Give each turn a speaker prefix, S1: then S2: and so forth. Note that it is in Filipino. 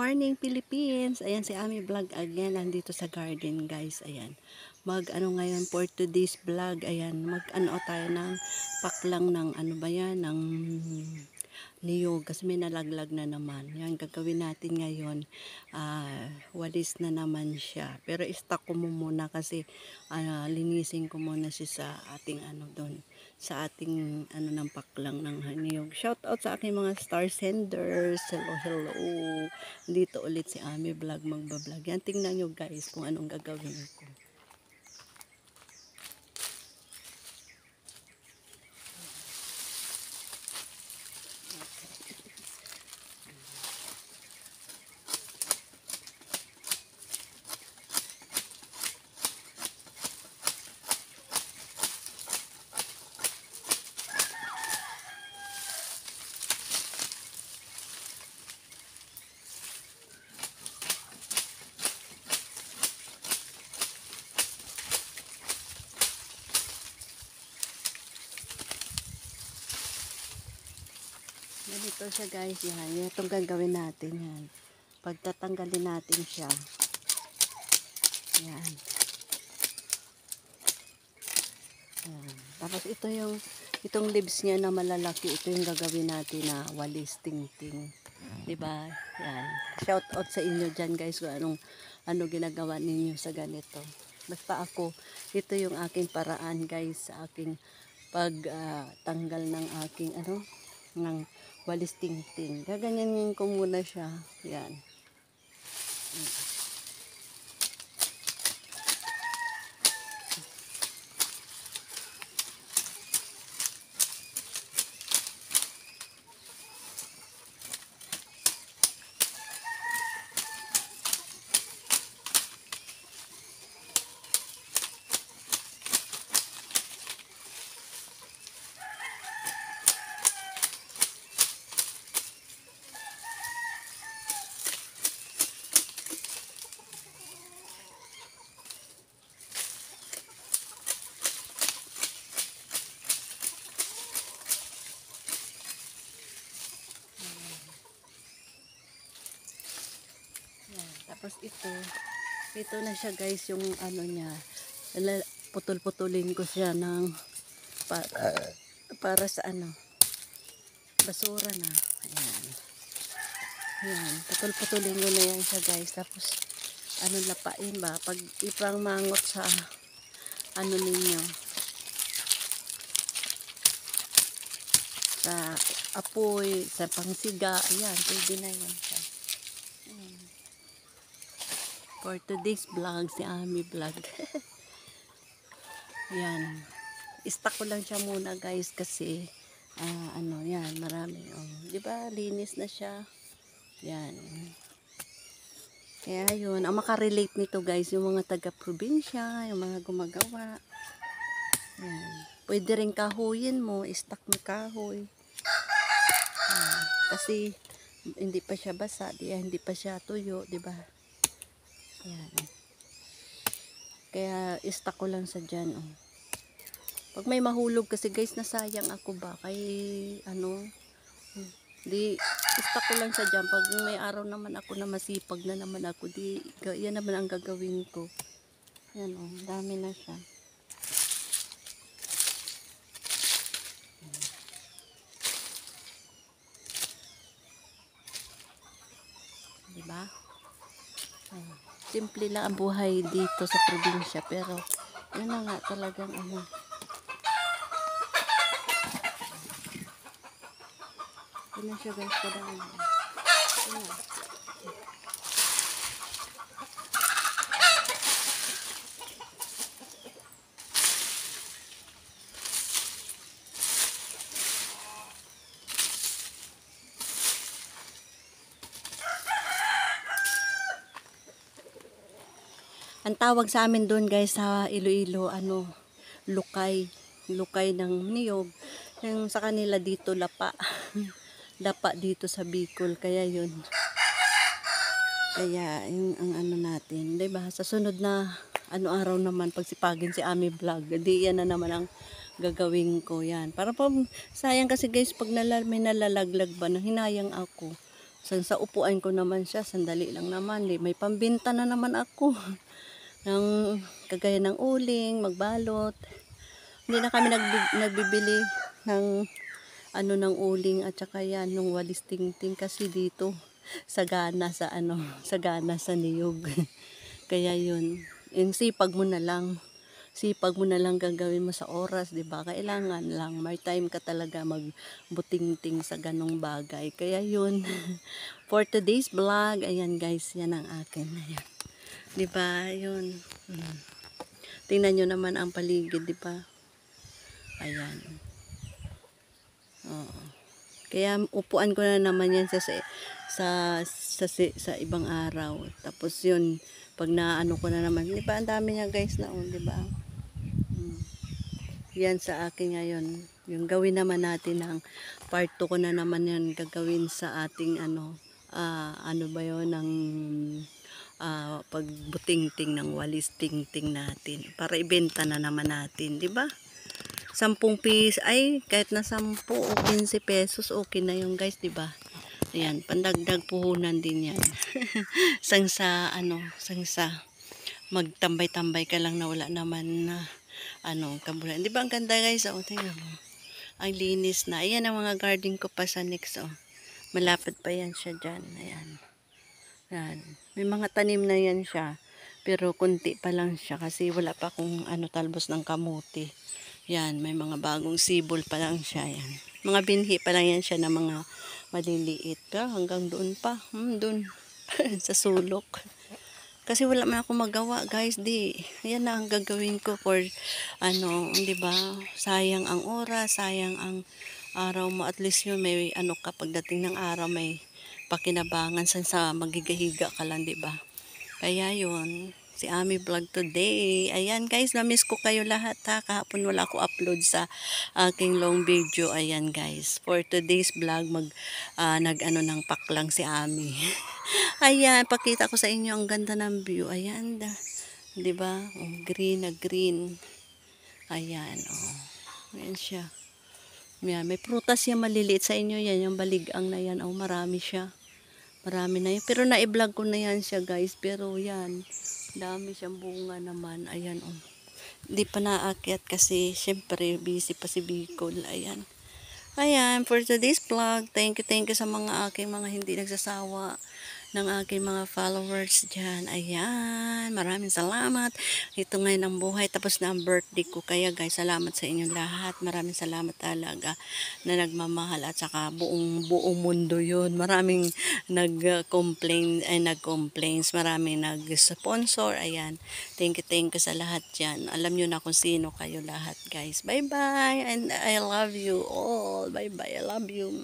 S1: Morning Philippines! Ayan si Ami Vlog again, nandito sa garden guys, ayan. Ngayon for today's vlog, ayan, tayo ng paklang ng ano ba yan, ng niyog kasi may nalaglag na naman. Yan, gagawin natin ngayon, walis na naman siya. Pero stock ko muna kasi linisin ko muna siya sa ating doon. Sa ating ng paklang ng niyog. Shout out sa aking mga star senders. Hello, hello. Dito ulit si Ami Vlog magbablog. Yan, tingnan nyo guys kung anong gagawin ko. Ganito siya guys, yan. Itong gagawin natin yan. Pagtatanggalin natin siya. Yan. Yan. Tapos itong leaves niya na malalaki, ito yung gagawin natin na walis ting-ting. Diba? Yan. Shout out sa inyo dyan guys kung ano ginagawa ninyo sa ganito. Basta ako, ito yung aking paraan guys sa aking pagtanggal ng aking ng walis ting-ting. Gaganyanin ko muna siya. Yan. Tapos ito na siya guys yung niya. Putol-putulin ko siya ng para sa basura na. Ayan. Ayan. Putol-putulin ko na yan siya guys. Tapos lapain ba? Pag ipang mangot sa ninyo. Sa apoy, sa pangsiga. Ayan. Pwede na yan siya. For today's vlog, si Ami Vlog. Yan. Istak ko lang siya muna guys kasi yan, marami. Di ba? Linis na siya. Yan. Kaya yun, ang makarelate nito guys, yung mga taga-probinsya, yung mga gumagawa. Yan. Pwede rin kahuyin mo, istak mo kahoy. Yan. Kasi hindi pa siya basa, hindi pa siya tuyo, di ba? Yan. Kaya istak ko lang sa dyan. Pag may mahulog kasi guys, nasayang ako ba kay di istak ko lang sa dyan. Pag may araw naman ako na masipag na naman ako, yan naman ang gagawin ko. Yan dami na siya. Diba? Simple lang ang buhay dito sa probinsya, pero yun na nga talagang yun na siya guys, kadaan. Ang tawag sa amin doon guys sa Iloilo, lukay ng niyog. Yung sa kanila dito lapa. Lapa dito sa Bicol, kaya yun. Kaya yung ang natin, 'di ba? Sa sunod na araw naman pagsipagin si Ami Vlog, di yan na naman ang gagawin ko yan. Para sayang kasi guys pag may nalalaglag ba na hinayang ako. Sa upuan ko naman siya, sandali lang naman. May pambinta na naman ako. Ng kagaya ng uling, magbalot. Hindi na kami nagbibili ng ano ng uling at saka yan nung walis tingting kasi dito sagana sa sagana sa niyog. Kaya yun, yung sipag mo na lang gagawin mo sa oras, 'di ba? Kailangan lang may time ka talaga magbutingting sa ganong bagay. Kaya yun, for today's vlog, ayan guys, yan ang akin. Ayan. 'Di ba? Yun. Tingnan nyo naman ang paligid, 'di ba? Ayan. Oo. Kaya upuan ko na naman yan sa ibang araw. Tapos yun, pag naano ko na naman, 'di ba? Ang dami niya guys na, 'di ba? Yan sa akin ngayon. Yung gawin naman natin ng part 2 ko na naman yan gagawin sa ating ano ba yun, ng pagbutingting ng walis tingting natin. Para ibenta na naman natin, 'di ba? 10 piso, ay kahit na 10 o 15 pesos, okay na yung guys, 'di ba? Ayan, pandagdag puhunan din yan. Sang sa magtambay-tambay ka lang na wala naman na kabulan. 'Di ba ang ganda guys? Oh, tingnan mo. Ang linis na. Ayan ang mga garden ko pa sa next. Oh. Malapit pa yan siya dyan. Ayan. Ayan. May mga tanim na yan siya. Pero kunti pa lang siya kasi wala pa akong talbos ng kamuti. Yan. May mga bagong sibol pa lang siya. Yan. Mga binhi pa lang yan siya na mga maliliit. Pero hanggang doon pa. Doon. Sa sulok. Kasi wala man ako magawa, guys, yan na ang gagawin ko for, 'di ba? Sayang ang oras, sayang ang araw mo. At least yun, may ka, pagdating ng araw, may pakinabangan sa magigahiga ka lang, 'di ba? Kaya yun, si Ami Vlog today. Ayan guys, na-miss ko kayo lahat ha. Kahapon wala ako upload sa aking long video. Ayan guys, for today's vlog, nag-ano ng paklang si Ami. Ayan, pakita ko sa inyo ang ganda ng view. Ayan, 'di ba? Oh, green na green. Ayan, oh. Ayan siya. Ayan, may prutas yan maliliit sa inyo yan, yung baligang na yan. Oh, marami siya. Marami na yan. Pero na-vlog ko na yan siya, guys. Pero yan, dami siyang bunga naman. Ayan, oh. Hindi pa naakyat kasi syempre busy pa si Bicol. Ayan. Ayan, for today's vlog, thank you sa mga aking mga hindi nagsasawa ng aking mga followers dyan. Ayan, maraming salamat. Ito ngayon ang buhay, tapos na ang birthday ko. Kaya guys, salamat sa inyong lahat. Maraming salamat talaga na nagmamahal at saka buong mundo yun. Maraming nag-complains, maraming nag-sponsor. Ayan, thank you sa lahat dyan. Alam nyo na kung sino kayo lahat guys. Bye bye, and I love you all. Bye bye, I love you.